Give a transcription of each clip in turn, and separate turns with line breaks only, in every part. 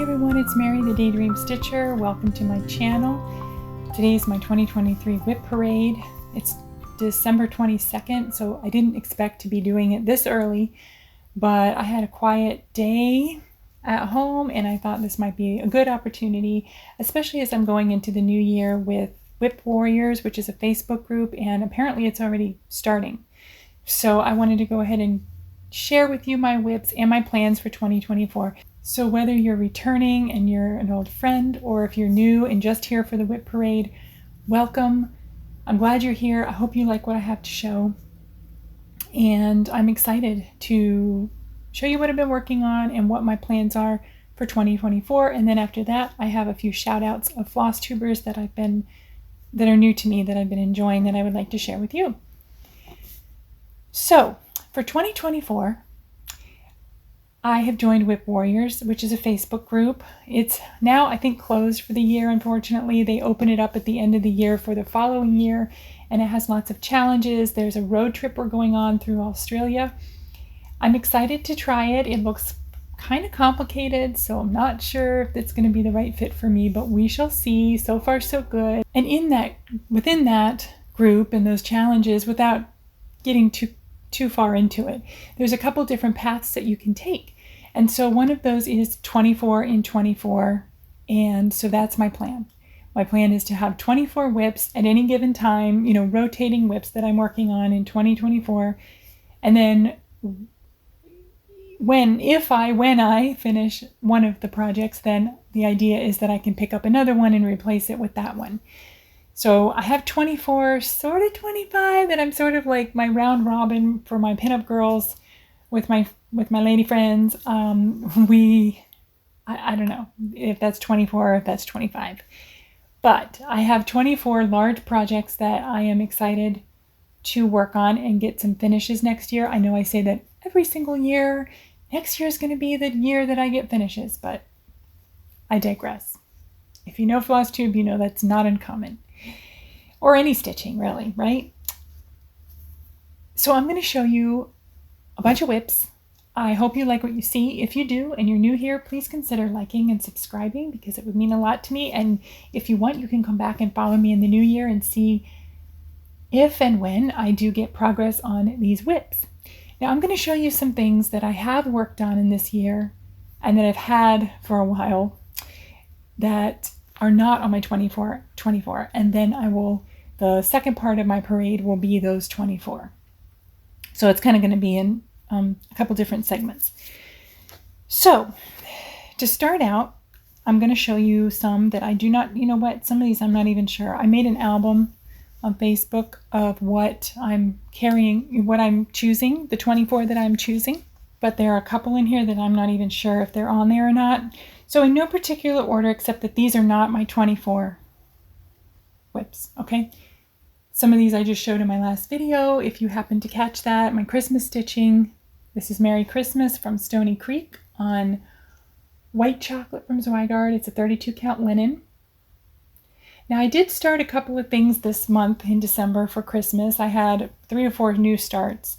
Hey everyone, it's Mary the Daydream Stitcher. Welcome to my channel. Today is my 2023 WIP parade. It's December 22nd, so I didn't expect to be doing it this early, but I had a quiet day at home and I thought this might be a good opportunity, especially as I'm going into the new year with WIP Warriors, which is a Facebook group, and apparently it's already starting. So I wanted to go ahead and share with you my WIPs and my plans for 2024. So whether you're returning and you're an old friend, or if you're new and just here for the WIP parade, welcome. I'm glad you're here. I hope you like what I have to show. And I'm excited to show you what I've been working on and what my plans are for 2024. And then after that, I have a few shout outs of Flosstubers that are new to me, that I've been enjoying, that I would like to share with you. So for 2024, I have joined WIP Warriors, which is a Facebook group. It's now, I think, closed for the year, unfortunately. They open it up at the end of the year for the following year, and it has lots of challenges. There's a road trip we're going on through Australia. I'm excited to try it. It looks kind of complicated, so I'm not sure if it's going to be the right fit for me, but we shall see. So far, so good. And within that group and those challenges, without getting too far into it, there's a couple different paths that you can take. And so one of those is 24 in 24. And so that's my plan. My plan is to have 24 WIPs at any given time, rotating WIPs that I'm working on in 2024. And then when I finish one of the projects, then the idea is that I can pick up another one and replace it with that one. So I have 24, sort of 25, that I'm sort of like my round robin for my pinup girls with my lady friends. I don't know if that's 24 or if that's 25. But I have 24 large projects that I am excited to work on and get some finishes next year. I know I say that every single year. Next year is going to be the year that I get finishes, but I digress. If you know Flosstube, you know that's not uncommon. Or any stitching, really, right? So I'm going to show you a bunch of WIPs. I hope you like what you see. If you do and you're new here, please consider liking and subscribing, because it would mean a lot to me. And if you want, you can come back and follow me in the new year and see if and when I do get progress on these WIPs. Now I'm going to show you some things that I have worked on in this year and that I've had for a while that are not on my 24, and then the second part of my parade will be those 24. So it's kind of going to be in a couple different segments. So to start out, I'm going to show you some that I do not, some of these I'm not even sure. I made an album on Facebook of what I'm carrying, what I'm choosing, the 24 that I'm choosing, but there are a couple in here that I'm not even sure if they're on there or not. So in no particular order, except that these are not my 24 WIPs, okay? Some of these I just showed in my last video. If you happen to catch that, my Christmas stitching. This is Merry Christmas from Stony Creek on white chocolate from Zweigart. It's a 32 count linen. Now I did start a couple of things this month in December for Christmas. I had 3 or 4 new starts.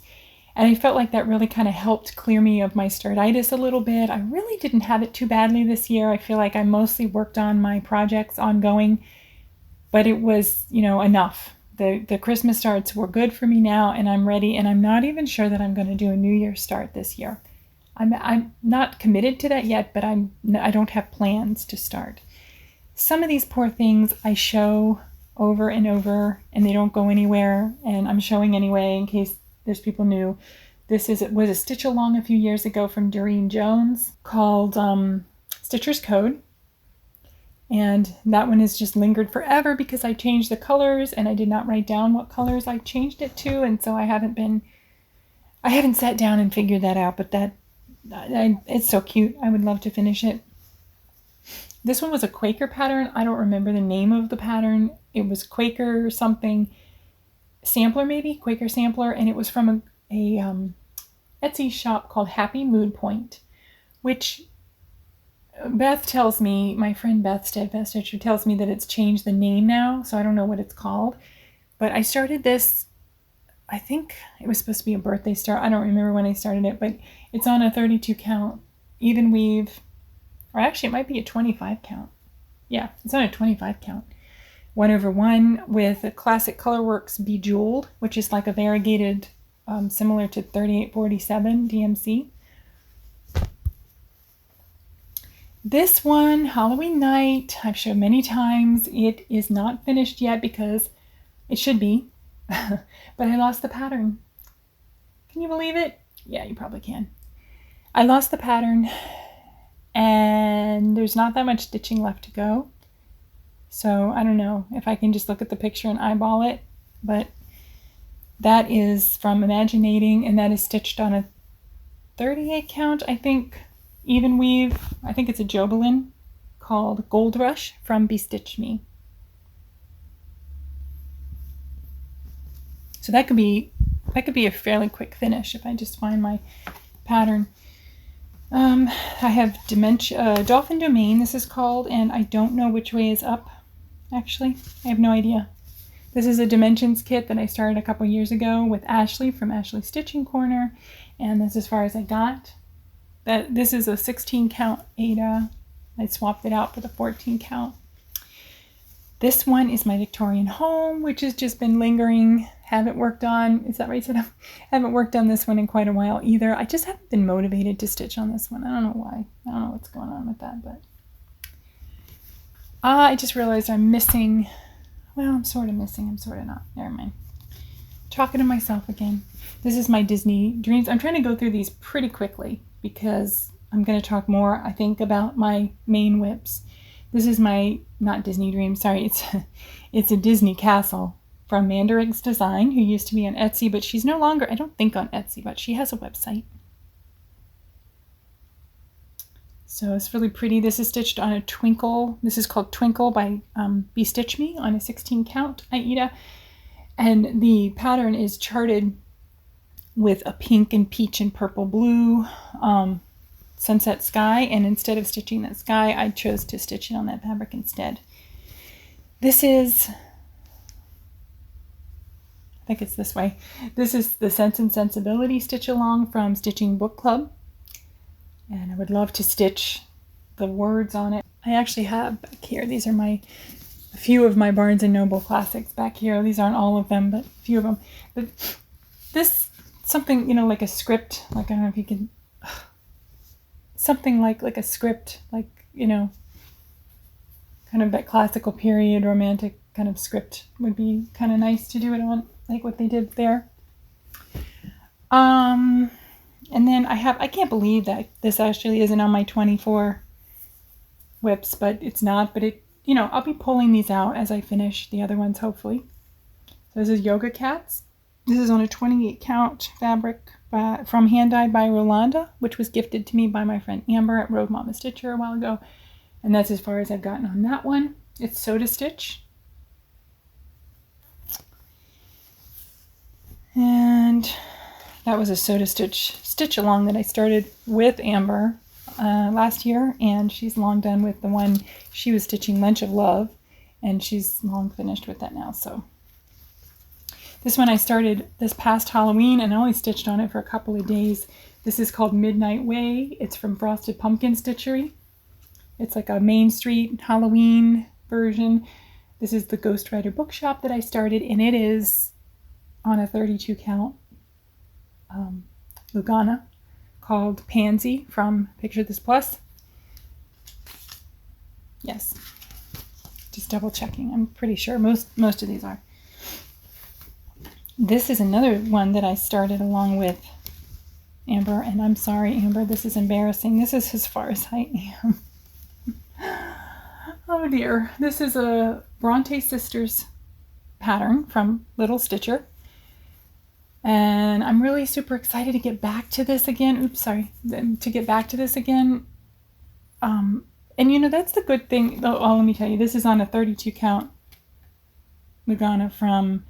And I felt like that really kind of helped clear me of my startitis a little bit. I really didn't have it too badly this year. I feel like I mostly worked on my projects ongoing, but it was, enough. The Christmas starts were good for me now, and I'm ready. And I'm not even sure that I'm going to do a New Year start this year. I'm not committed to that yet, but I don't have plans to start. Some of these poor things I show over and over, and they don't go anywhere. And I'm showing anyway in case there's people new. This was a stitch along a few years ago from Doreen Jones called Stitcher's Code. And that one has just lingered forever because I changed the colors and I did not write down what colors I changed it to. And so I haven't sat down and figured that out, but it's so cute. I would love to finish it. This one was a Quaker pattern. I don't remember the name of the pattern. It was Quaker something. Sampler, maybe Quaker sampler, and it was from a Etsy shop called Happy Mood Point, which Beth tells me, my friend Beth Steadfast Stitcher tells me that it's changed the name now, so I don't know what it's called. But I started this, I think it was supposed to be a birthday start. I don't remember when I started it, but it's on a 32 count even weave Or actually, it might be a 25 count. Yeah, it's on a 25 count. 1/1 with a classic Colorworks Bejeweled, which is like a variegated, similar to 3847 DMC. This one, Halloween Night, I've showed many times. It is not finished yet because it should be, but I lost the pattern. Can you believe it? Yeah, you probably can. I lost the pattern and there's not that much stitching left to go. So I don't know if I can just look at the picture and eyeball it, but that is from Imaginating, and that is stitched on a 38 count, I think, even weave. I think it's a Jobelin called Gold Rush from Bestitch Me. So that could be a fairly quick finish if I just find my pattern. I have Dolphin Domain, this is called, and I don't know which way is up, actually. I have no idea. This is a Dimensions kit that I started a couple years ago with Ashley from Ashley Stitching Corner, and that's as far as I got. This is a 16 count Ada. I swapped it out for the 14 count. This one is my Victorian Home, which has just been lingering. Haven't worked on, is that right, Sada? Haven't worked on this one in quite a while either. I just haven't been motivated to stitch on this one. I don't know why. I don't know what's going on with that, but I just realized I'm missing, well, I'm sort of missing, I'm sort of not. Never mind. Talking to myself again. This is my Disney Dreams. I'm trying to go through these pretty quickly because I'm going to talk more, I think, about my main WIPs. This is my, not Disney Dreams, sorry, it's a Disney Castle from Mandarix Design, who used to be on Etsy, but she's no longer, I don't think, on Etsy, but she has a website. So it's really pretty. This is stitched on a Twinkle. This is called Twinkle by Bestitch Me on a 16 count Aida. And the pattern is charted with a pink and peach and purple blue sunset sky. And instead of stitching that sky, I chose to stitch it on that fabric instead. This is, I think it's this way. This is the Sense and Sensibility stitch along from Stitching Book Club. And I would love to stitch the words on it. I actually have back here, these are a few of my Barnes & Noble classics back here. These aren't all of them, but a few of them. But this, something, you know, like a script, like, I don't know if you can, something like a script, like, you know, kind of that classical period, romantic kind of script would be kind of nice to do it on, like what they did there. And then I can't believe that this actually isn't on my 24 WIPs, but it's not. But it, you know, I'll be pulling these out as I finish the other ones, hopefully. So this is Yoga Cats. This is on a 28 count fabric from Hand Dyed by Rolanda, which was gifted to me by my friend Amber at Rogue Mama Stitcher a while ago. And that's as far as I've gotten on that one. It's Soda Stitch. And that was a Soda Stitch along that I started with Amber last year, and she's long done with the one she was stitching, Lunch of Love, and she's long finished with that now. So this one I started this past Halloween, and I only stitched on it for a couple of days. This is called Midnight Way. It's from Frosted Pumpkin Stitchery. It's like a Main Street Halloween version. This is the Ghostwriter Bookshop that I started, and it is on a 32 count Lugana called Pansy from Picture This Plus. Yes, just double checking. I'm pretty sure most of these are. This is another one that I started along with Amber, and I'm sorry, Amber, this is embarrassing. This is as far as I am. Oh dear. This is a Bronte Sisters pattern from Little Stitcher. And I'm really super excited to get back to this again. Oops, sorry. To get back to this again. And you know, that's the good thing. Oh, let me tell you, this is on a 32 count Lugana from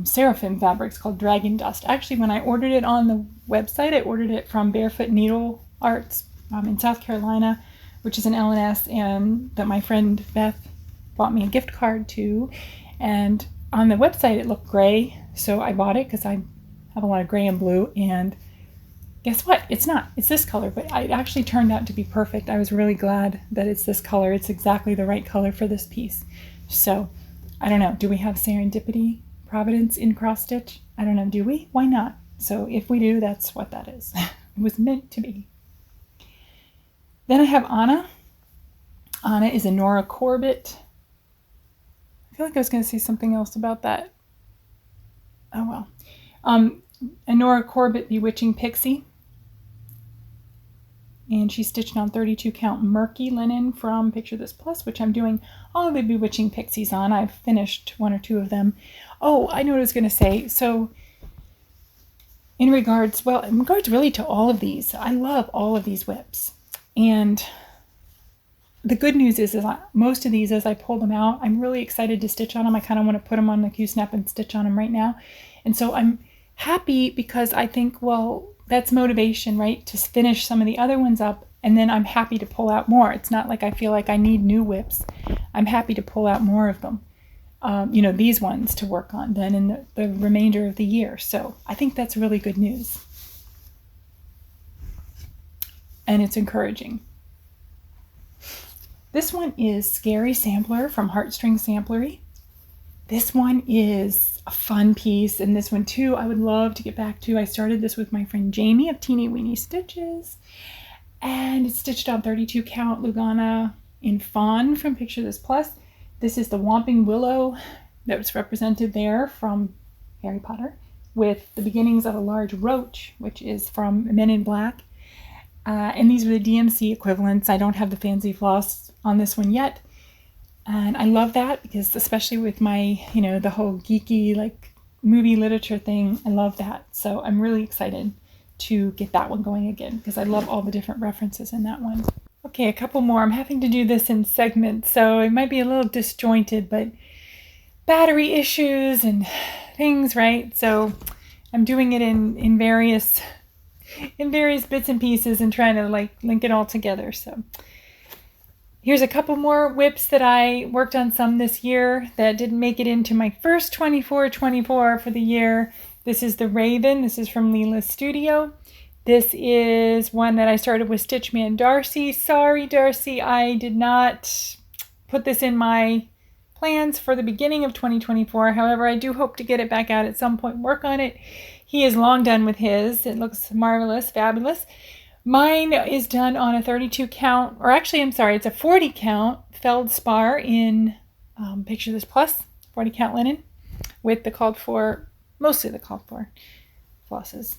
Seraphim Fabrics called Dragon Dust. Actually, when I ordered it on the website, I ordered it from Barefoot Needle Arts in South Carolina, which is an L&S, and that my friend Beth bought me a gift card to. And on the website, it looked gray. So I bought it because I have a lot of gray and blue, and guess what? It's not. It's this color, but it actually turned out to be perfect. I was really glad that it's this color. It's exactly the right color for this piece. So, I don't know. Do we have serendipity, providence in cross stitch? I don't know. Do we? Why not? So, if we do, that's what that is. It was meant to be. Then I have Anna. Anna is a Nora Corbett. I feel like I was going to say something else about that. Oh, well. A Nora Corbett Bewitching Pixie. And she's stitched on 32 count murky linen from Picture This Plus, which I'm doing all of the Bewitching Pixies on. I've finished one or two of them. Oh, I know what I was going to say. So in regards really to all of these, I love all of these WIPs. And the good news is most of these, as I pull them out, I'm really excited to stitch on them. I kind of want to put them on the Q-snap and stitch on them right now. And so I'm happy because I think, well, that's motivation, right? To finish some of the other ones up, and then I'm happy to pull out more. It's not like I feel like I need new WIPs. I'm happy to pull out more of them, these ones to work on then in the remainder of the year. So I think that's really good news. And it's encouraging. This one is Scary Sampler from Heartstring Samplery. This one is a fun piece, and this one too I would love to get back to. I started this with my friend Jamie of Teeny Weeny Stitches, and it's stitched on 32 count Lugana in Fawn from Picture This Plus. This is the Whomping Willow that was represented there from Harry Potter, with the beginnings of a large roach, which is from Men in Black. And these are the DMC equivalents. I don't have the fancy floss on this one yet. And I love that because especially with my, the whole geeky like movie literature thing, I love that. So I'm really excited to get that one going again because I love all the different references in that one. Okay, a couple more. I'm having to do this in segments, so it might be a little disjointed, but battery issues and things, right? So I'm doing it in various bits and pieces and trying to link it all together. So here's a couple more WIPs that I worked on some this year that didn't make it into my first 24 for the year. This is the Raven. This is from Leela's Studio. This is one that I started with Stitchman Darcy. Sorry, Darcy, I did not put this in my plans for the beginning of 2024. However, I do hope to get it back out at some point and work on it. He is long done with his. It looks marvelous, fabulous. Mine is done on a 32 count, or actually, I'm sorry, it's a 40 count feldspar in Picture This Plus, 40 count linen, with mostly the called for flosses.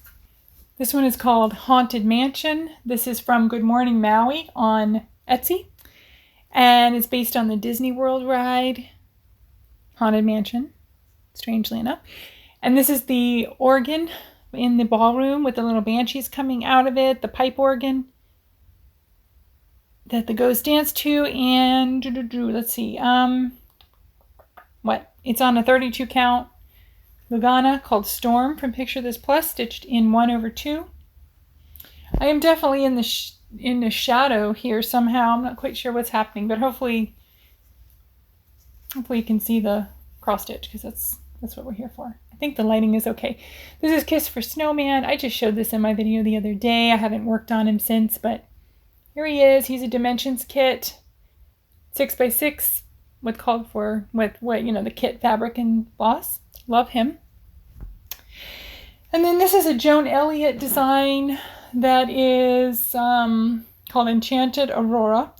This one is called Haunted Mansion. This is from Good Morning Maui on Etsy, and it's based on the Disney World ride, Haunted Mansion, strangely enough. And this is the organ in the ballroom with the little banshees coming out of it, the pipe organ that the ghosts dance to, and let's see, it's on a 32 count Lugana called Storm from Picture This Plus, stitched in 1/2. I am definitely in the shadow here somehow. I'm not quite sure what's happening, but hopefully you can see the cross stitch because that's what we're here for. I think the lighting is okay. This is Kiss for Snowman. I just showed this in my video the other day. I haven't worked on him since, but here he is. He's a Dimensions kit, 6x6 with the kit fabric and floss. Love him. And then this is a Joan Elliott design that is called Enchanted Aurora.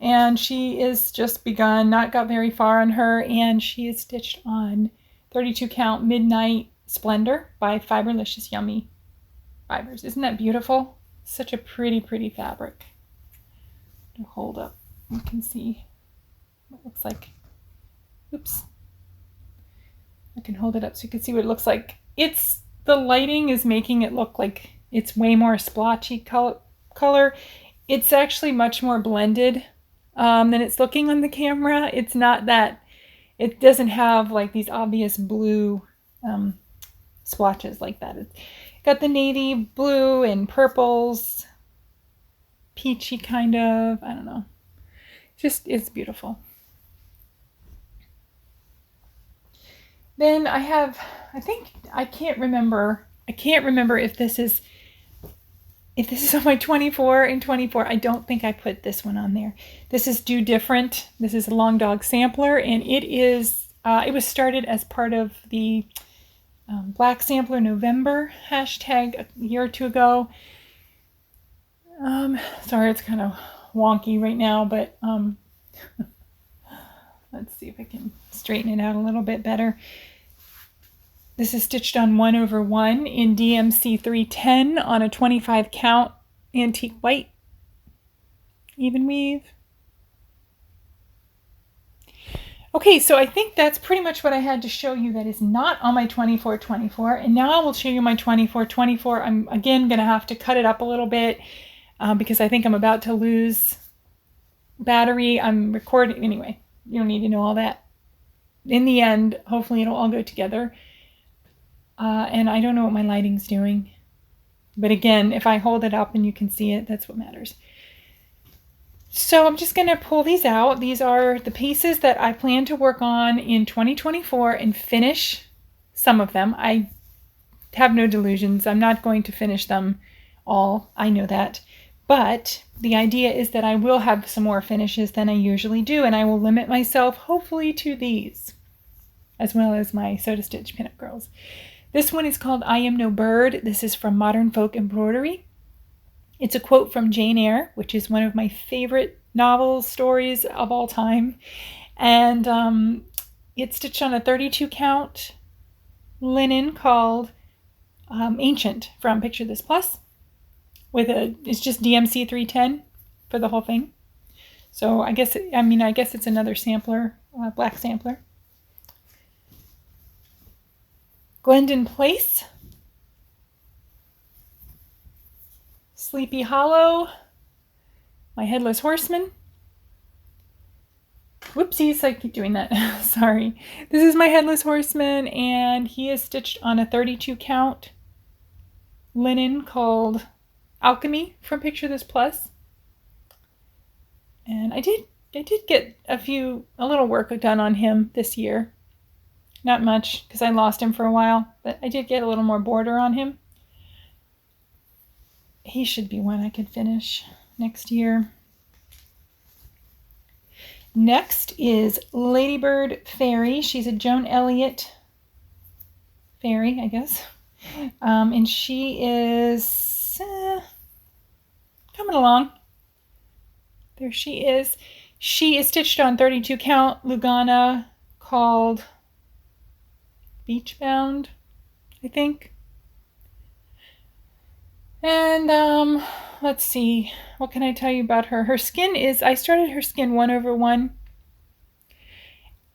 And she is just begun, not got very far on her, and she is stitched on 32 count Midnight Splendor by Fiberlicious Yummy Fibers. Isn't that beautiful? Such a pretty, pretty fabric. To hold up, you can see what it looks like. Oops. I can hold it up so you can see what it looks like. The lighting is making it look like it's way more splotchy color. It's actually much more blended than it's looking on the camera. It's not that, it doesn't have like these obvious blue splotches like that. It's got the navy blue and purples, peachy kind of, I don't know. It's beautiful. Then I can't remember if this is if this is on my 24 and 24, I don't think I put this one on there. This is Do Different. This is a Long Dog sampler, and it was started as part of the Black Sampler November hashtag a year or two ago. Sorry, it's kind of wonky right now, but let's see if I can straighten it out a little bit better. This is stitched on 1/1 in DMC 310 on a 25 count antique white even weave. Okay, so I think that's pretty much what I had to show you that is not on my 24-24. And now I will show you my 24-24. I'm again going to have to cut it up a little bit because I think I'm about to lose battery. I'm recording. Anyway, you don't need to know all that. In the end, hopefully it'll all go together. And I don't know what my lighting's doing. But again, if I hold it up and you can see it, that's what matters. So I'm just going to pull these out. These are the pieces that I plan to work on in 2024 and finish some of them. I have no delusions. I'm not going to finish them all. I know that. But the idea is that I will have some more finishes than I usually do, and I will limit myself hopefully to these, as well as my Soda Stitch Pinup Girls. This one is called I Am No Bird. This is from Modern Folk Embroidery. It's a quote from Jane Eyre, which is one of my favorite novel stories of all time. And it's stitched on a 32 count linen called Ancient from Picture This Plus. It's just DMC 310 for the whole thing. So I guess it's another sampler, black sampler. Glendon Place, Sleepy Hollow, my Headless Horseman. Whoopsies, I keep doing that. Sorry. This is my Headless Horseman, and he is stitched on a 32 count linen called Alchemy from Picture This Plus. And I did get a little work done on him this year. Not much, because I lost him for a while, but I did get a little more border on him. He should be one I could finish next year. Next is Ladybird Fairy. She's a Joan Elliott fairy, I guess. And she is coming along. There she is. She is stitched on 32 count Lugana called Beachbound, I think. And let's see, what can I tell you about her? Her skin is, I started her skin 1/1,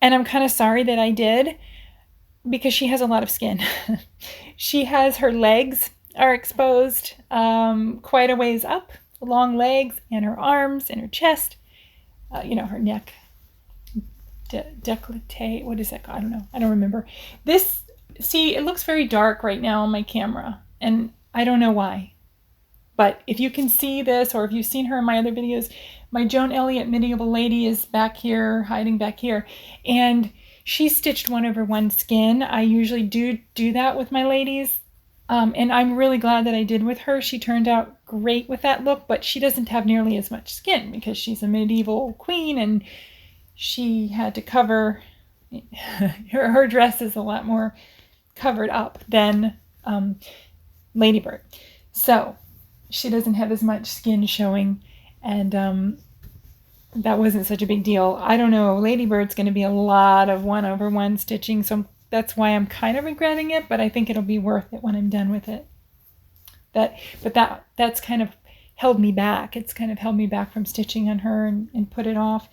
and I'm kind of sorry that I did, because she has a lot of skin. She has, her legs are exposed quite a ways up, long legs, and her arms and her chest, her neck. Décolleté, what is that called? I don't know. I don't remember. It looks very dark right now on my camera, and I don't know why. But if you can see this, or if you've seen her in my other videos, my Joan Elliott Medieval Lady is back here, hiding back here, and she's stitched 1/1 skin. I usually do that with my ladies, and I'm really glad that I did with her. She turned out great with that look, but she doesn't have nearly as much skin because she's a medieval queen, and she had to cover, her dress is a lot more covered up than Ladybird. So she doesn't have as much skin showing, and that wasn't such a big deal. I don't know, Ladybird's going to be a lot of 1/1 stitching, so that's why I'm kind of regretting it, but I think it'll be worth it when I'm done with it. That's kind of held me back. It's kind of held me back from stitching on her and put it off.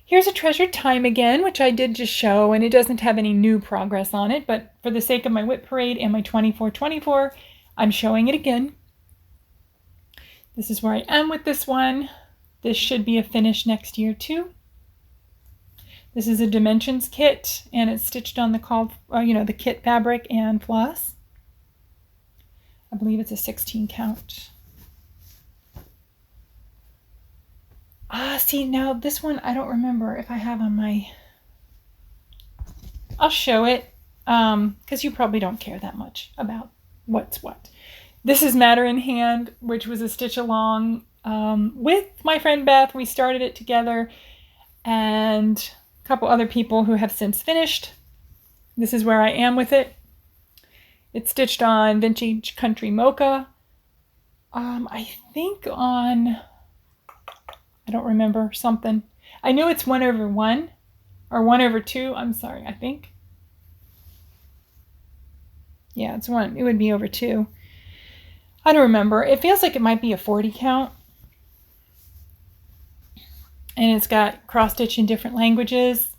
Here's a Treasured Time again, which I did just show, and it doesn't have any new progress on it, but for the sake of my WIP Parade and my 24-24, I'm showing it again. This is where I am with this one. This should be a finish next year too. This is a Dimensions kit, and it's stitched on the kit fabric and floss. I believe it's a 16 count. See, now this one, I don't remember if I have on my... I'll show it, because you probably don't care that much about what's what. This is Matter in Hand, which was a stitch along with my friend Beth. We started it together, and a couple other people who have since finished. This is where I am with it. It's stitched on Vintage Country Mocha. I think on, I don't remember, something. I know it's 1/1 or 1/2. I'm sorry, I think. Yeah, it's 1. It would be over 2. I don't remember. It feels like it might be a 40 count. And it's got cross stitch in different languages.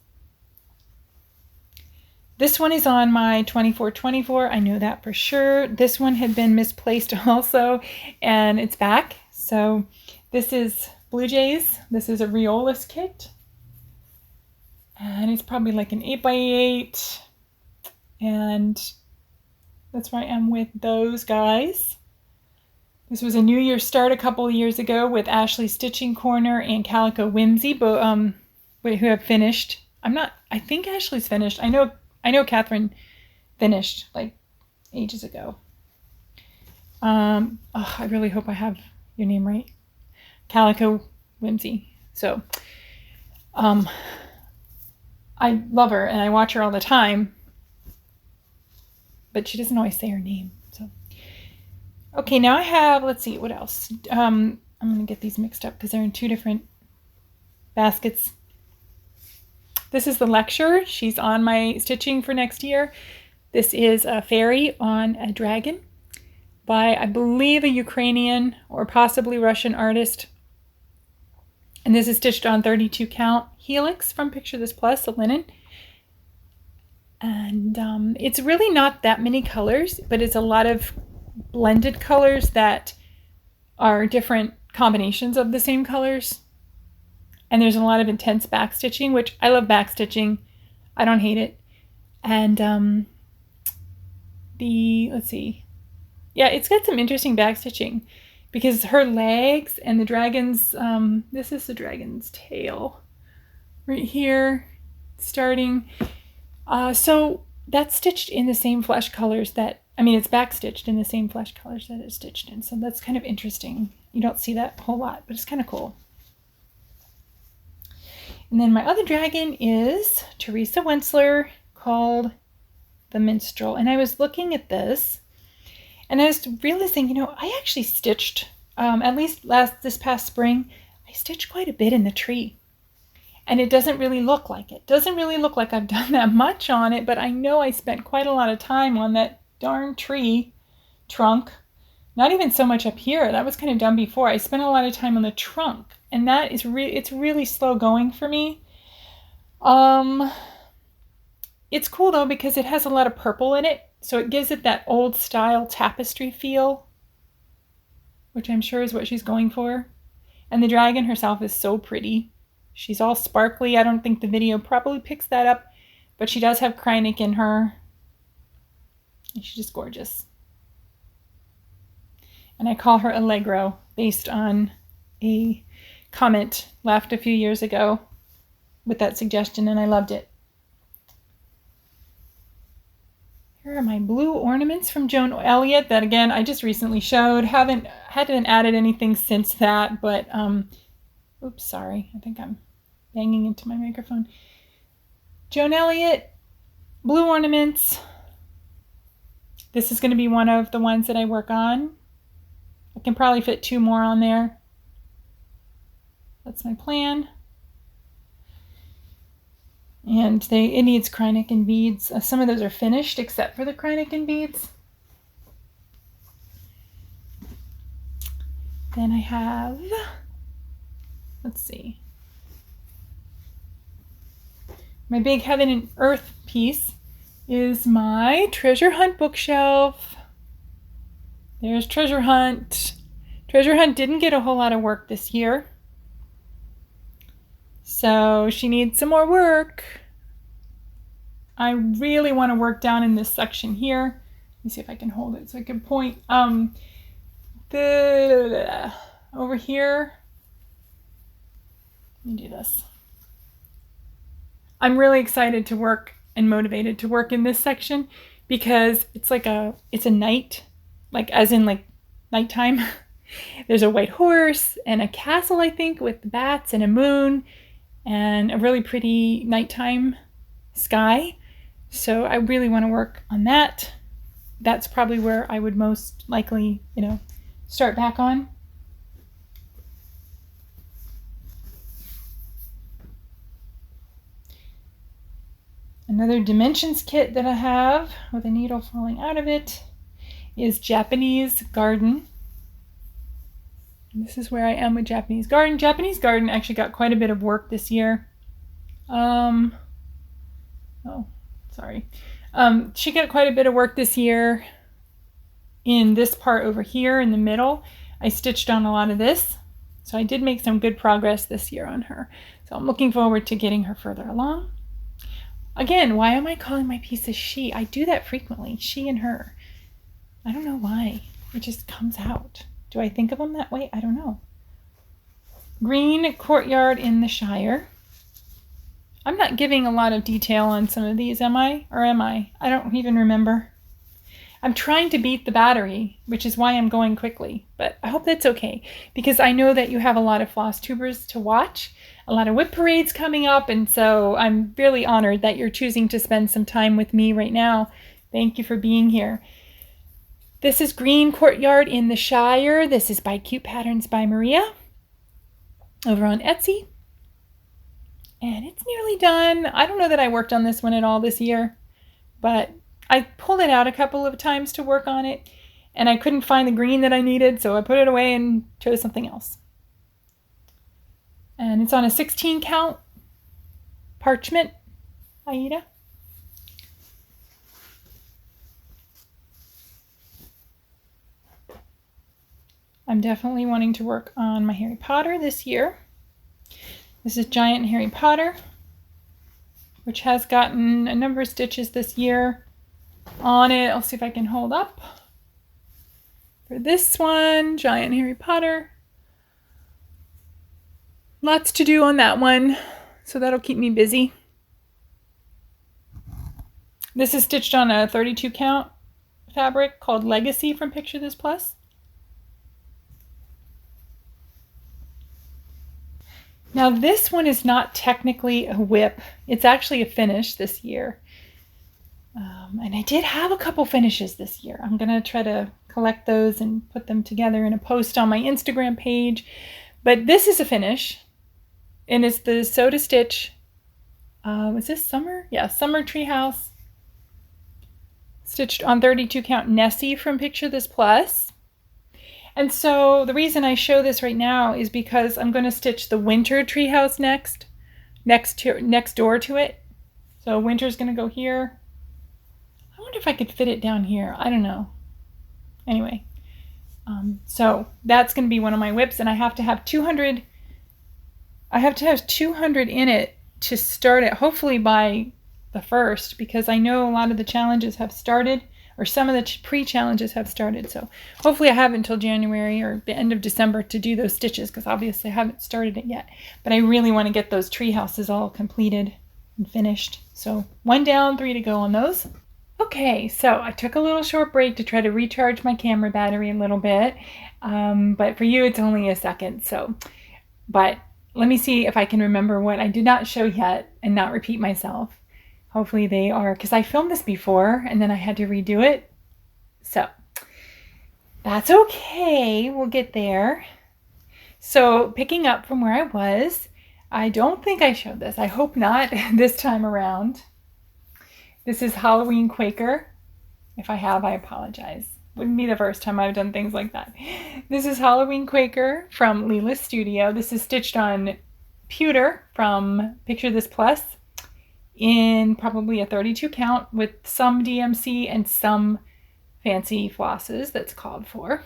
This one is on my 24/24. I know that for sure. This one had been misplaced also, and it's back. So this is Blue Jays. This is a Riolis kit. And it's probably like an 8x8. And that's where I am with those guys. This was a New Year's start a couple of years ago with Ashley Stitching Corner and Calico Whimsy, who have finished. I think Ashley's finished. I know Catherine finished like ages ago. I really hope I have your name right. Calico Whimsy. So, I love her and I watch her all the time, but she doesn't always say her name. So, okay, now I have, let's see, what else? I'm going to get these mixed up because they're in 2 different baskets. This is the lecture. She's on my stitching for next year. This is a fairy on a dragon by, I believe, a Ukrainian or possibly Russian artist. And this is stitched on 32 count helix from Picture This Plus, a linen. And it's really not that many colors, but it's a lot of blended colors that are different combinations of the same colors. And there's a lot of intense backstitching, which I love backstitching. I don't hate it. And let's see. Yeah, it's got some interesting backstitching because her legs and the dragon's, this is the dragon's tail right here, starting. So that's stitched in the same flesh colors it's backstitched in the same flesh colors that it's stitched in. So that's kind of interesting. You don't see that a whole lot, but it's kind of cool. And then my other dragon is Teresa Wentzler, called The Minstrel. And I was looking at this and I was realizing, I actually stitched, at least this past spring, I stitched quite a bit in the tree. And it doesn't really look like it. Doesn't really look like I've done that much on it, but I know I spent quite a lot of time on that darn tree trunk. Not even so much up here. That was kind of done before. I spent a lot of time on the trunk. And that is it's really slow going for me. It's cool though because it has a lot of purple in it. So it gives it that old style tapestry feel, which I'm sure is what she's going for. And the dragon herself is so pretty. She's all sparkly. I don't think the video probably picks that up, but she does have Kreinik in her. And she's just gorgeous. And I call her Allegro based on a comment left a few years ago with that suggestion, and I loved it. Here are my blue ornaments from Joan Elliott that, again, I just recently showed. Hadn't added anything since that, but, oops, sorry. I think I'm banging into my microphone. Joan Elliott, blue ornaments. This is going to be one of the ones that I work on. I can probably fit 2 more on there. That's my plan. And it needs Kreinik and beads. Some of those are finished except for the Kreinik and beads. Then I have, let's see, my big Heaven and Earth piece is my Treasure Hunt bookshelf. There's Treasure Hunt. Treasure Hunt didn't get a whole lot of work this year. So she needs some more work. I really want to work down in this section here. Let me see if I can hold it so I can point. Over here. Let me do this. I'm really excited to work and motivated to work in this section because it's a night, like as in like nighttime. There's a white horse and a castle, I think, with bats and a moon and a really pretty nighttime sky. So I really want to work on that. That's probably where I would most likely, start back on. Another dimensions kit that I have with a needle falling out of it is Japanese Garden. This is where I am with Japanese Garden. Japanese Garden actually got quite a bit of work this year. She got quite a bit of work this year in this part over here in the middle. I stitched on a lot of this. So I did make some good progress this year on her. So I'm looking forward to getting her further along. Again, why am I calling my pieces she? I do that frequently, she and her. I don't know why. It just comes out. Do I think of them that way? I don't know. Green Courtyard in the Shire. I'm not giving a lot of detail on some of these, am I? Or am I? I don't even remember. I'm trying to beat the battery, which is why I'm going quickly. But I hope that's okay, because I know that you have a lot of floss tubers to watch, a lot of WIP parades coming up, and so I'm really honored that you're choosing to spend some time with me right now. Thank you for being here. This is Green Courtyard in the Shire. This is by Cute Patterns by Maria over on Etsy. And it's nearly done. I don't know that I worked on this one at all this year, but I pulled it out a couple of times to work on it, and I couldn't find the green that I needed, so I put it away and chose something else. And it's on a 16 count parchment Aida. I'm definitely wanting to work on my Harry Potter this year. This is Giant Harry Potter, which has gotten a number of stitches this year on it. I'll see if I can hold up. For this one, Giant Harry Potter. Lots to do on that one, so that'll keep me busy. This is stitched on a 32 count fabric called Legacy from Picture This Plus. Now this one is not technically a WIP. It's actually a finish this year. And I did have a couple finishes this year. I'm going to try to collect those and put them together in a post on my Instagram page. But this is a finish. And it's the Sew to Stitch. Was this Summer? Yeah, Summer Treehouse. Stitched on 32 count Nessie from Picture This Plus. And so the reason I show this right now is because I'm going to stitch the Winter Treehouse next door to it. So Winter's going to go here. I wonder if I could fit it down here. I don't know. Anyway, so that's going to be one of my WIPs, and I have to have 200. I have to have 200 in it to start it, hopefully by the 1st, because I know a lot of the challenges have started, or some of the pre-challenges have started. So hopefully I have until January or the end of December to do those stitches, because obviously I haven't started it yet. But I really want to get those tree houses all completed and finished. So 1 down, 3 to go on those. Okay, so I took a little short break to try to recharge my camera battery a little bit. But for you, it's only a second. But let me see if I can remember what I did not show yet and not repeat myself. Hopefully they are, because I filmed this before and then I had to redo it. So that's okay. We'll get there. So picking up from where I was, I don't think I showed this. I hope not this time around. This is Halloween Quaker. If I have, I apologize. Wouldn't be the first time I've done things like that. This is Halloween Quaker from Leela's Studio. This is stitched on pewter from Picture This Plus in probably a 32 count with some DMC and some fancy flosses that's called for.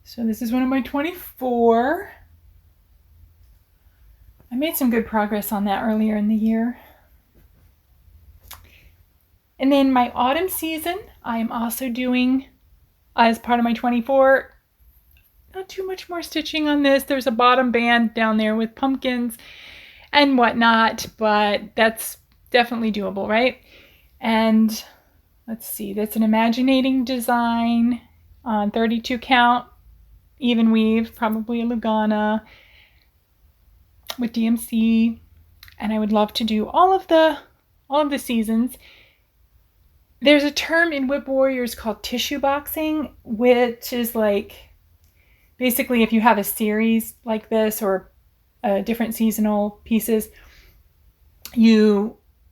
So this is one of my 24. I made some good progress on that earlier in the year. And then my autumn season, I am also doing as part of my 24. Not too much more stitching on this. There's a bottom band down there with pumpkins and whatnot, but that's definitely doable, right? And let's see, that's an imaginating design on 32 count, even weave, probably a Lugana with DMC. And I would love to do all of the seasons. There's a term in WIP Warriors called tissue boxing, which is like, basically if you have a series like this or different seasonal pieces,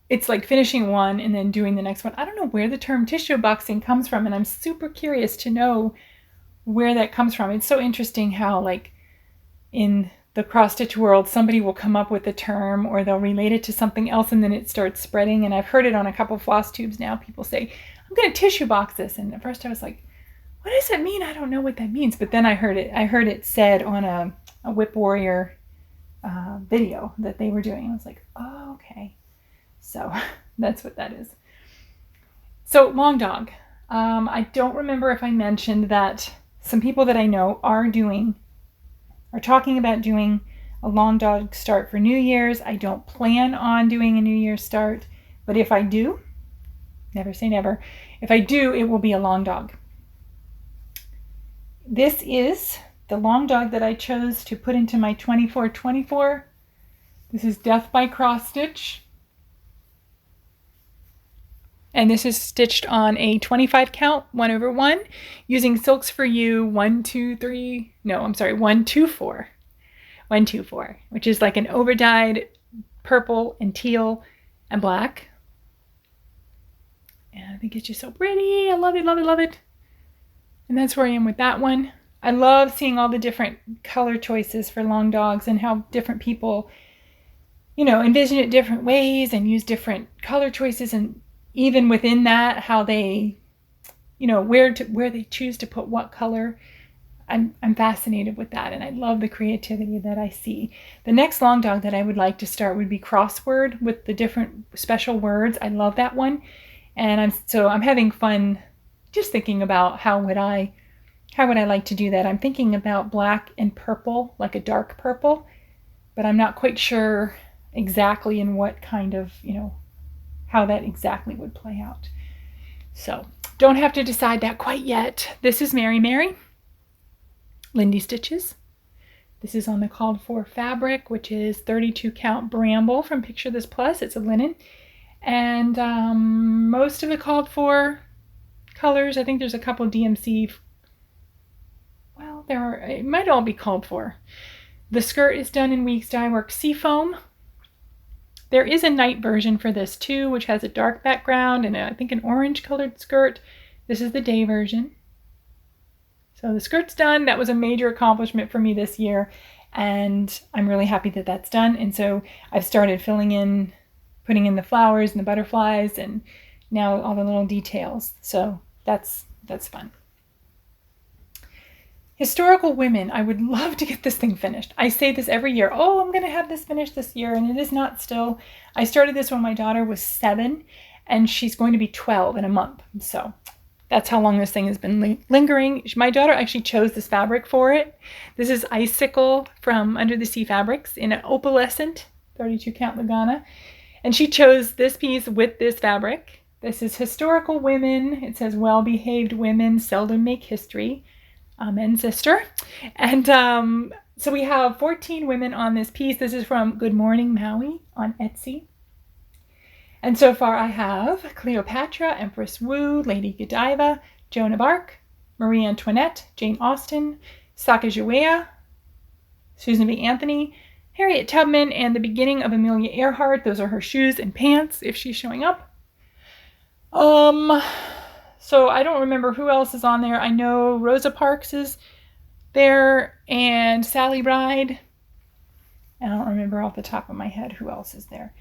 it's like finishing one and then doing the next one. I don't know where the term tissue boxing comes from, and I'm super curious to know where that comes from. It's so interesting how, like, in the cross stitch world, somebody will come up with a term or they'll relate it to something else and then it starts spreading. And I've heard it on a couple of floss tubes now. People say, I'm going to tissue box this. And at first I was like, what does it mean? I don't know what that means. But then I heard it said on a WIP Warrior video that they were doing. I was like, oh, okay. So that's what that is. So long dog. I don't remember if I mentioned that some people that I know are talking about doing a long dog start for New Year's. I don't plan on doing a New Year's start, but if I do, never say never, if I do, it will be a long dog. This is the long dog that I chose to put into my 24-24. This is Death by Cross Stitch. And this is stitched on a 25 count 1/1 using Silks for You 124, which is like an overdyed purple and teal and black. And I think it's just so pretty. I love it, love it, love it. And that's where I am with that one. I love seeing all the different color choices for long dogs and how different people, envision it different ways and use different color choices, and even within that, how they, where they choose to put what color. I'm fascinated with that, and I love the creativity that I see. The next long dog that I would like to start would be Crossword with the different special words. I love that one, and I'm having fun just thinking about how would I like to do that. I'm thinking about black and purple, like a dark purple, but I'm not quite sure exactly in what kind of, how that exactly would play out. So don't have to decide that quite yet. This is Mary Mary, Lindy Stitches. This is on the called for fabric, which is 32 count Bramble from Picture This Plus. It's a linen. And most of the called for colors, I think there's a couple DMC. Well, it might all be called for. The skirt is done in Weeks Dye Work Seafoam. There is a night version for this too, which has a dark background and I think an orange colored skirt. This is the day version. So the skirt's done. That was a major accomplishment for me this year, and I'm really happy that that's done. And so I've started putting in the flowers and the butterflies and now all the little details. So that's fun. Historical Women. I would love to get this thing finished. I say this every year. Oh, I'm going to have this finished this year. And it is not still. I started this when my daughter was 7 and she's going to be 12 in a month. So that's how long this thing has been lingering. My daughter actually chose this fabric for it. This is Icicle from Under the Sea Fabrics in an opalescent 32 count Lugana. And she chose this piece with this fabric. This is Historical Women. It says well-behaved women seldom make history. Amen, sister. And so we have 14 women on this piece. This is from Good Morning Maui on Etsy. And so far I have Cleopatra, Empress Wu, Lady Godiva, Joan of Arc, Marie Antoinette, Jane Austen, Sacagawea, Susan B. Anthony, Harriet Tubman, and the beginning of Amelia Earhart. Those are her shoes and pants if she's showing up. So I don't remember who else is on there. I know Rosa Parks is there and Sally Ride. I don't remember off the top of my head who else is there.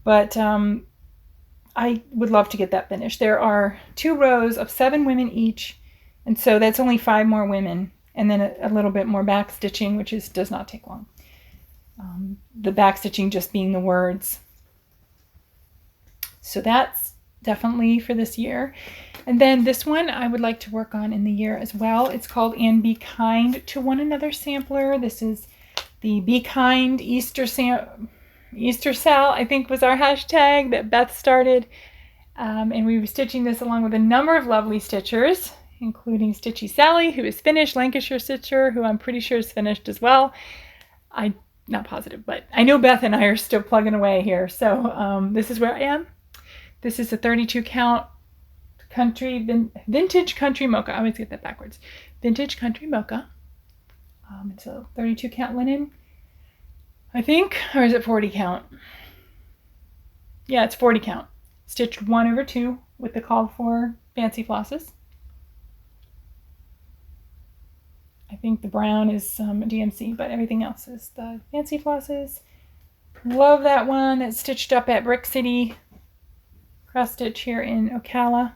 But I would love to get that finished. There are 2 rows of 7 women each. And so that's only 5 more women. And then a little bit more back stitching, which does not take long. The back stitching just being the words. So that's definitely for this year. And then this one I would like to work on in the year as well. It's called And Be Kind to One Another sampler. This is the Be Kind Easter Sal, I think was our hashtag that Beth started. And we were stitching this along with a number of lovely stitchers, including Stitchy Sally, who is finished, Lancashire Stitcher, who I'm pretty sure is finished as well. I'm not positive, but I know Beth and I are still plugging away here. So this is where I am. This is a 32 count vintage country mocha. I always get that backwards. Vintage country mocha. It's a 32 count linen, I think, or is it 40 count? Yeah, it's 40 count. Stitched 1/2 with the called for fancy flosses. I think the brown is some DMC, but everything else is the fancy flosses. Love that one. It's stitched up at Brick City Cross Stitch here in Ocala,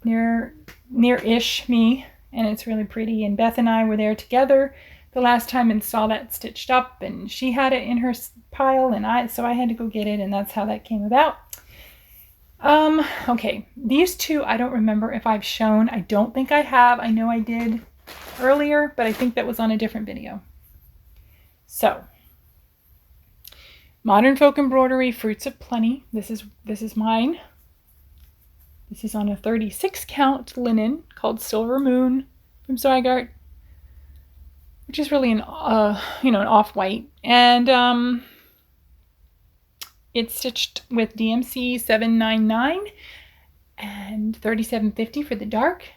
near-ish me, and it's really pretty. And Beth and I were there together the last time and saw that stitched up, and she had it in her pile, and so I had to go get it, and that's how that came about. Okay, these two I don't remember if I've shown. I don't think I have. I know I did earlier, but I think that was on a different video. So, Modern Folk Embroidery Fruits of Plenty. This is mine. This is on a 36 count linen called Silver Moon from Zweigart, which is really an off-white, and it's stitched with DMC 799 and 3750 for the dark.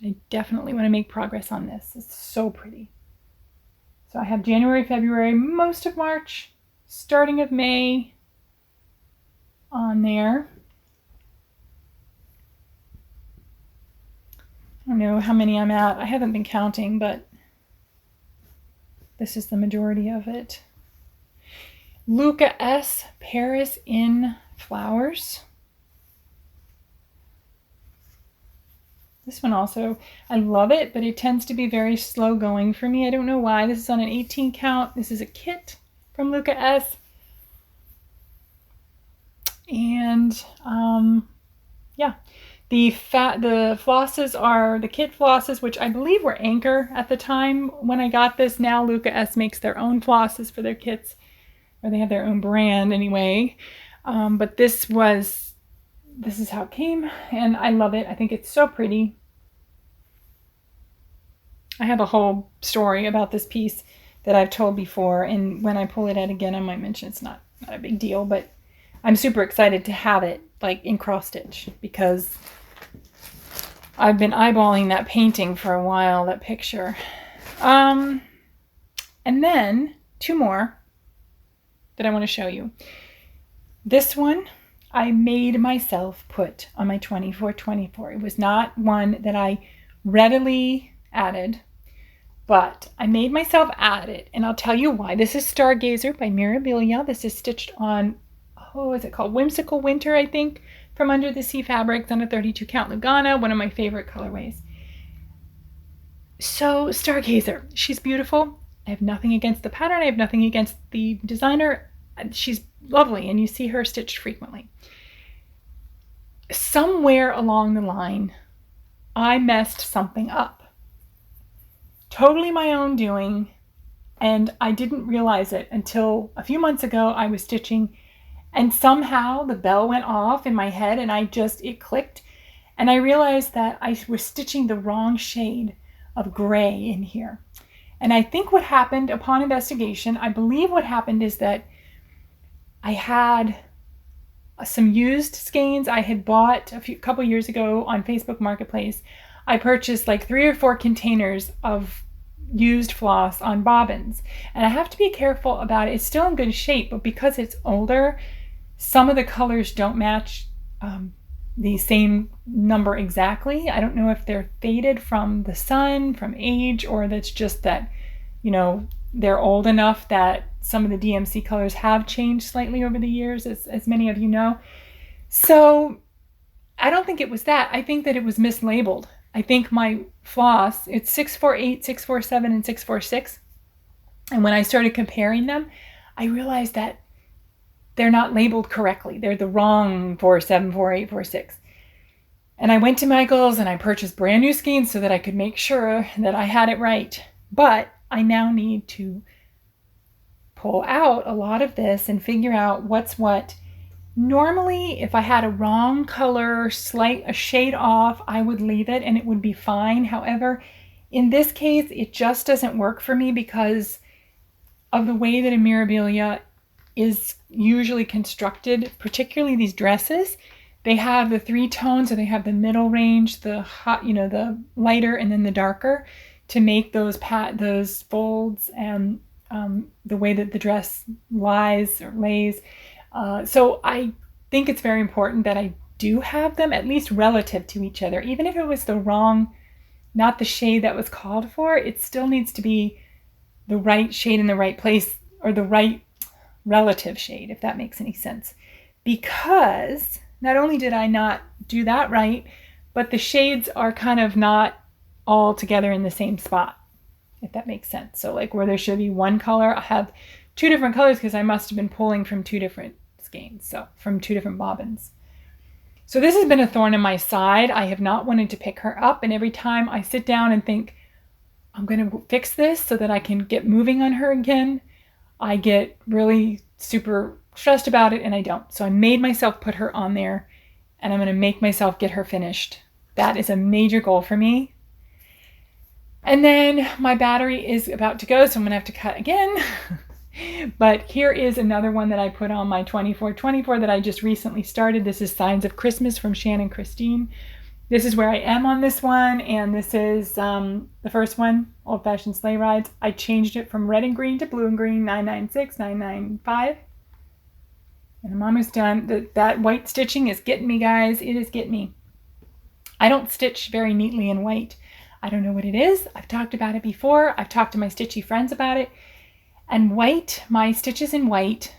I definitely want to make progress on this. It's so pretty. So I have January, February, most of March, starting of May on there. I don't know how many I'm at. I haven't been counting, but this is the majority of it. Luca S. Paris in Flowers. This one also, I love it, but it tends to be very slow going for me. I don't know why. This is on an 18 count. This is a kit from Luca S. And yeah, the flosses are the kit flosses, which I believe were Anchor at the time when I got this. Now Luca S makes their own flosses for their kits, or they have their own brand anyway. But this is how it came, and I love it. I think it's so pretty. I have a whole story about this piece that I've told before, and when I pull it out again, I might mention it's not a big deal, but I'm super excited to have it like in cross stitch because I've been eyeballing that painting for a while, that picture. And then two more that I want to show you. This one I made myself put on my 2424. It was not one that I readily added, but I made myself add it, and I'll tell you why. This is Stargazer by Mirabilia. This is stitched on, is it called Whimsical Winter, I think, from Under the Sea Fabrics on a 32 count Lugana, one of my favorite colorways. So Stargazer, she's beautiful. I have nothing against the pattern. I have nothing against the designer. She's lovely, and you see her stitched frequently. Somewhere along the line, I messed something up. Totally my own doing, and I didn't realize it until a few months ago. I was stitching, and somehow the bell went off in my head, and it clicked, and I realized that I was stitching the wrong shade of gray in here. And I think what happened upon investigation, I believe what happened is that I had some used skeins I had bought a couple years ago on Facebook Marketplace. I purchased like 3 or 4 containers of used floss on bobbins, and I have to be careful about it. It's still in good shape, but because it's older, some of the colors don't match the same number exactly. I don't know if they're faded from the sun, from age, or that's just that, they're old enough that some of the DMC colors have changed slightly over the years, as many of you know. So I don't think it was that. I think that it was mislabeled. I think my floss, it's 648, 647, and 646. And when I started comparing them, I realized that they're not labeled correctly. They're the wrong 47, 48, 46. And I went to Michael's and I purchased brand new skeins so that I could make sure that I had it right. But I now need to pull out a lot of this and figure out what's what Normally, if I had a wrong color, a shade off, I would leave it and it would be fine. However, in this case, it just doesn't work for me because of the way that a mirabilia is usually constructed, particularly these dresses. They have the 3 tones, or they have the middle range, the hot, the lighter and then the darker, to make those folds and the way that the dress lies or lays. So I think it's very important that I do have them at least relative to each other. Even if it was the wrong, not the shade that was called for, it still needs to be the right shade in the right place, or the right relative shade, if that makes any sense. Because not only did I not do that right, but the shades are kind of not all together in the same spot, if that makes sense. So like where there should be one color, I have 2 different colors because I must have been pulling from 2 different skeins, so from 2 different bobbins. So this has been a thorn in my side. I have not wanted to pick her up, and every time I sit down and think, I'm going to fix this so that I can get moving on her again, I get really super stressed about it and I don't. So I made myself put her on there, and I'm going to make myself get her finished. That is a major goal for me. And then my battery is about to go, so I'm going to have to cut again. But here is another one that I put on my 2424 that I just recently started. This is Signs of Christmas from Shannon Christine. This is where I am on this one, and this is the first one, Old Fashioned Sleigh Rides. I changed it from red and green to blue and green, 996, 995. And I'm almost done. That white stitching is getting me, guys. It is getting me. I don't stitch very neatly in white. I don't know what it is. I've talked about it before. I've talked to my stitchy friends about it. And white, my stitches in white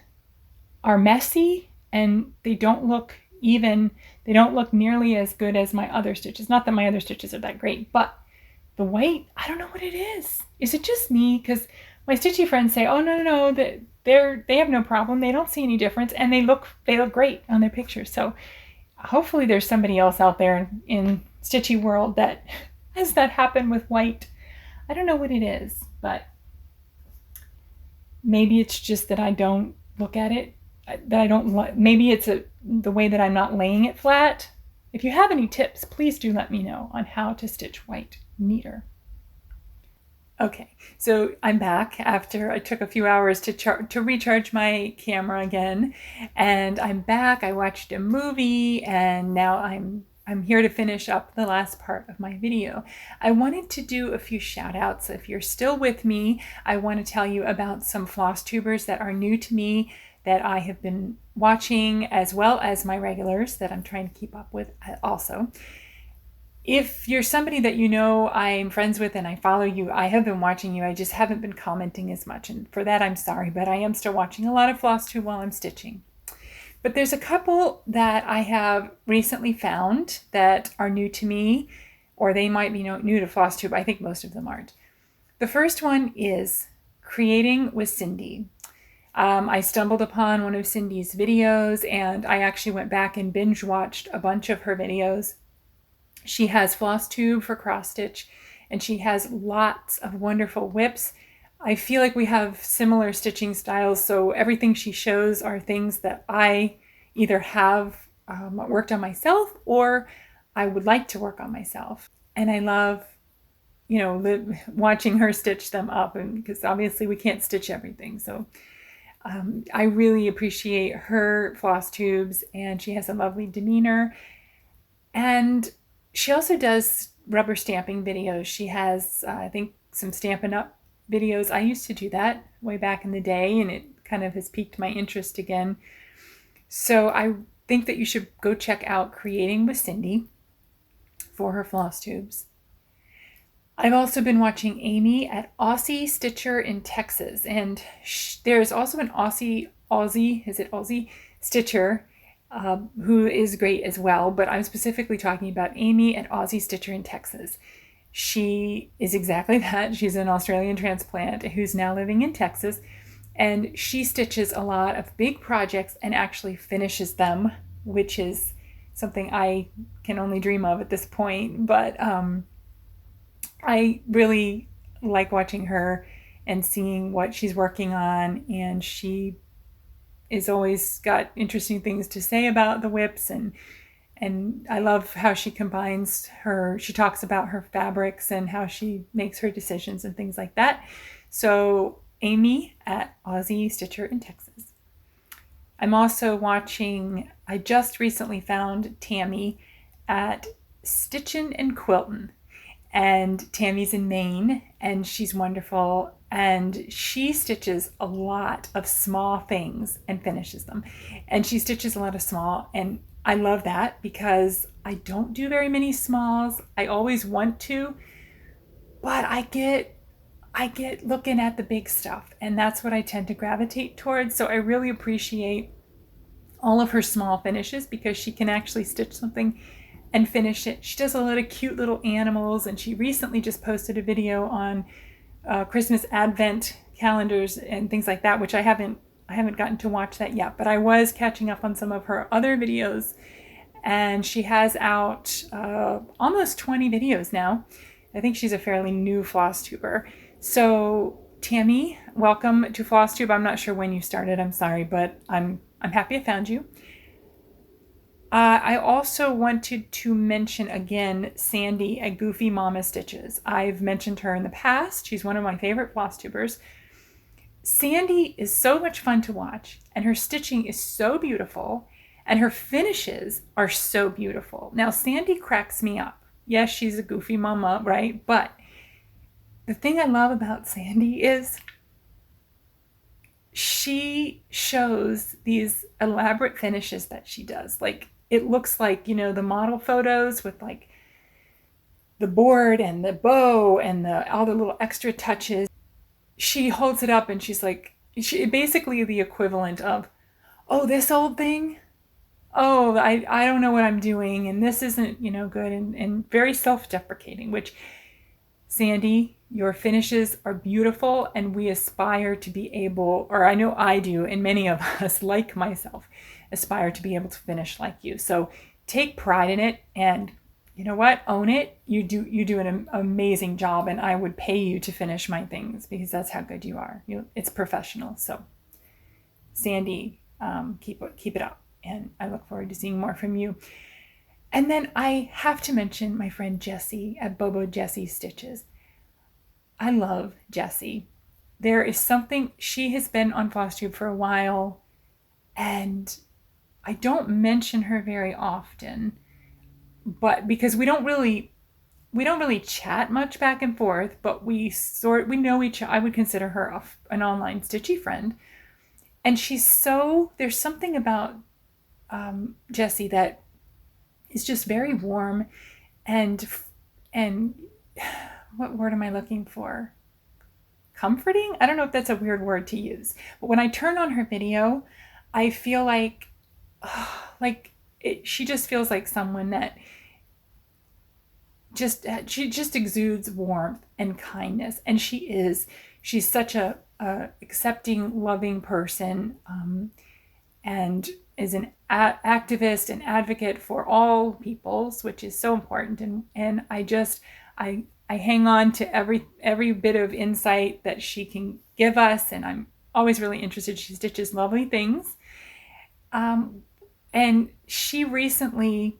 are messy and they don't look even. They don't look nearly as good as my other stitches. Not that my other stitches are that great, but the white, I don't know what it is. Is it just me? Because my stitchy friends say, oh, no, that they have no problem. They don't see any difference, and they look great on their pictures. So hopefully there's somebody else out there in stitchy world that has that happen with white. I don't know what it is, but maybe it's just that I don't look at it, that I don't, maybe it's the way that I'm not laying it flat. If you have any tips, please do let me know on how to stitch white neater. Okay, so I'm back after I took a few hours to recharge my camera again, and I'm back. I watched a movie, and now I'm here to finish up the last part of my video. I wanted to do a few shout outs. If you're still with me, I want to tell you about some floss tubers that are new to me that I have been watching, as well as my regulars that I'm trying to keep up with also. If you're somebody that you know I'm friends with and I follow you, I have been watching you. I just haven't been commenting as much. And for that, I'm sorry, but I am still watching a lot of Flosstube while I'm stitching. But there's a couple that I have recently found that are new to me, or they might be new to Flosstube. I think most of them aren't. The first one is Creating with Cindy. I stumbled upon one of Cindy's videos, and I actually went back and binge watched a bunch of her videos. She has Flosstube for cross stitch, and she has lots of wonderful WIPs. I feel like we have similar stitching styles, so everything she shows are things that I either have worked on myself or I would like to work on myself. And I love, watching her stitch them up, and because obviously we can't stitch everything. So I really appreciate her floss tubes, and she has a lovely demeanor. And she also does rubber stamping videos. She has, I think, some Stampin' Up! Videos. I used to do that way back in the day, and it kind of has piqued my interest again. So I think that you should go check out Creating with Cindy for her floss tubes. I've also been watching Amy at Aussie Stitcher in Texas, and there's also an Aussie Stitcher who is great as well, but I'm specifically talking about Amy at Aussie Stitcher in Texas. She is exactly that. She's an Australian transplant who's now living in Texas, and she stitches a lot of big projects and actually finishes them, which is something I can only dream of at this point. But I really like watching her and seeing what she's working on, and she is always got interesting things to say about the WIPs, and I love how she she talks about her fabrics and how she makes her decisions and things like that. So Amy at Aussie Stitcher in Texas. I'm also watching, I just recently found Tammy at Stitchin' and Quilton. And Tammy's in Maine, and she's wonderful. And she stitches a lot of small things and finishes them. And she stitches a lot of small, and I love that because I don't do very many smalls. I always want to, but I get looking at the big stuff, and that's what I tend to gravitate towards. So I really appreciate all of her small finishes because she can actually stitch something and finish it. She does a lot of cute little animals, and she recently just posted a video on Christmas Advent calendars and things like that, which I haven't gotten to watch that yet, but I was catching up on some of her other videos, and she has out almost 20 videos now. I think she's a fairly new Flosstuber. So Tammy, welcome to Flosstube. I'm not sure when you started, I'm sorry, but I'm happy I found you. I also wanted to mention again Sandy at Goofy Mama Stitches. I've mentioned her in the past. She's one of my favorite Flosstubers. Sandy is so much fun to watch, and her stitching is so beautiful, and her finishes are so beautiful. Now, Sandy cracks me up. Yes, she's a goofy mama, right? But the thing I love about Sandy is she shows these elaborate finishes that she does. Like, it looks like, you know, the model photos with like the board and the bow and all the little extra touches. She holds it up and she's like, basically the equivalent of, oh, this old thing? Oh, I don't know what I'm doing, and this isn't, you know, good, and very self-deprecating, which, Sandy, your finishes are beautiful, and we aspire to be able, or I know I do, and many of us, like myself, aspire to be able to finish like you. So take pride in it, and you know what? Own it. You do an amazing job, and I would pay you to finish my things because that's how good you are. It's professional. So Sandy, keep it up, and I look forward to seeing more from you. And then I have to mention my friend Jessie at Bobo Jessie Stitches. I love Jessie. There is something, she has been on Flosstube for a while, and I don't mention her very often, but because we don't really chat much back and forth, but we know each other. I would consider her an online stitchy friend. And there's something about Jessie that is just very warm and what word am I looking for? Comforting? I don't know if that's a weird word to use, but when I turn on her video, I feel she just feels like someone that she just exudes warmth and kindness, and she's such a accepting, loving person, and is an activist and advocate for all peoples, which is so important. And I hang on to every bit of insight that she can give us, and I'm always really interested. She stitches lovely things. And she recently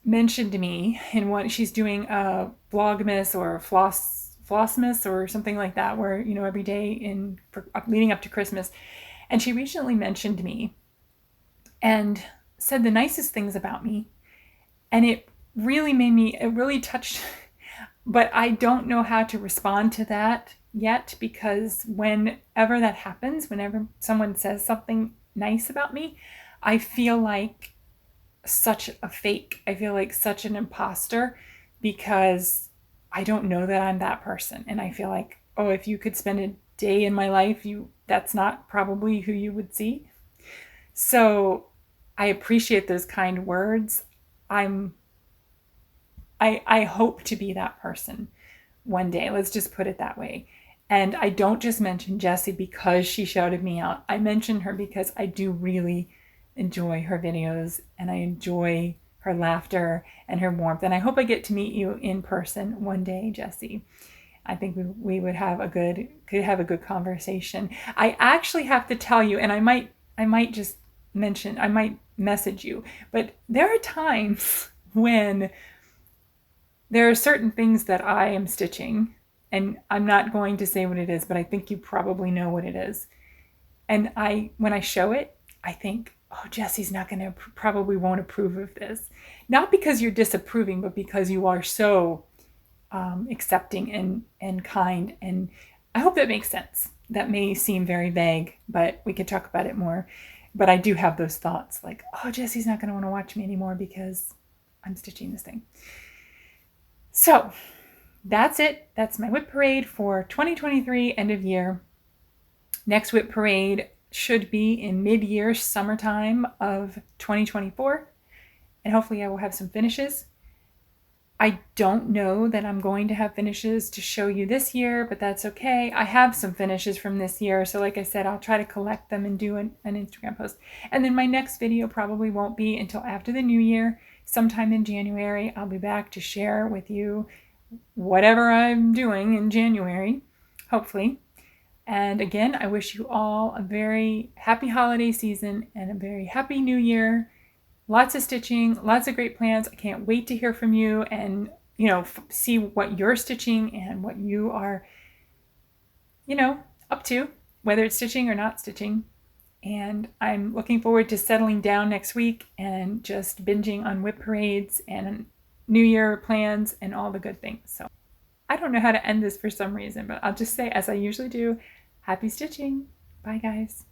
mentioned to me in what she's doing a Vlogmas or Flossmas or something like that, where, you know, every day leading up to Christmas. And she recently mentioned me and said the nicest things about me. And it really touched, but I don't know how to respond to that yet, because whenever that happens, whenever someone says something nice about me, I feel like such a fake. I feel like such an imposter because I don't know that I'm that person. And I feel like, oh, if you could spend a day in my life, that's not probably who you would see. So I appreciate those kind words. I hope to be that person one day. Let's just put it that way. And I don't just mention Jessie because she shouted me out. I mention her because I do really enjoy her videos, and I enjoy her laughter and her warmth. And I hope I get to meet you in person one day, Jessie. I think we would have could have a good conversation. I actually have to tell you, and I might just mention, I might message you, but there are times when there are certain things that I am stitching, and I'm not going to say what it is, but I think you probably know what it is. And when I show it, I think, oh, Jesse's not going to, probably won't approve of this. Not because you're disapproving, but because you are so accepting and kind. And I hope that makes sense. That may seem very vague, but we could talk about it more. But I do have those thoughts like, oh, Jesse's not going to want to watch me anymore because I'm stitching this thing. So that's it. That's my WIP parade for 2023 end of year. Next WIP parade should be in mid-year summertime of 2024. And hopefully I will have some finishes. I don't know that I'm going to have finishes to show you this year, but that's okay. I have some finishes from this year. So like I said, I'll try to collect them and do an Instagram post. And then my next video probably won't be until after the new year. Sometime in January, I'll be back to share with you whatever I'm doing in January, hopefully. And again, I wish you all a very happy holiday season and a very happy new year. Lots of stitching, lots of great plans. I can't wait to hear from you and, see what you're stitching and what you are, up to, whether it's stitching or not stitching. And I'm looking forward to settling down next week and just binging on WIP parades and New Year plans and all the good things. So I don't know how to end this for some reason, but I'll just say, as I usually do, happy stitching. Bye, guys.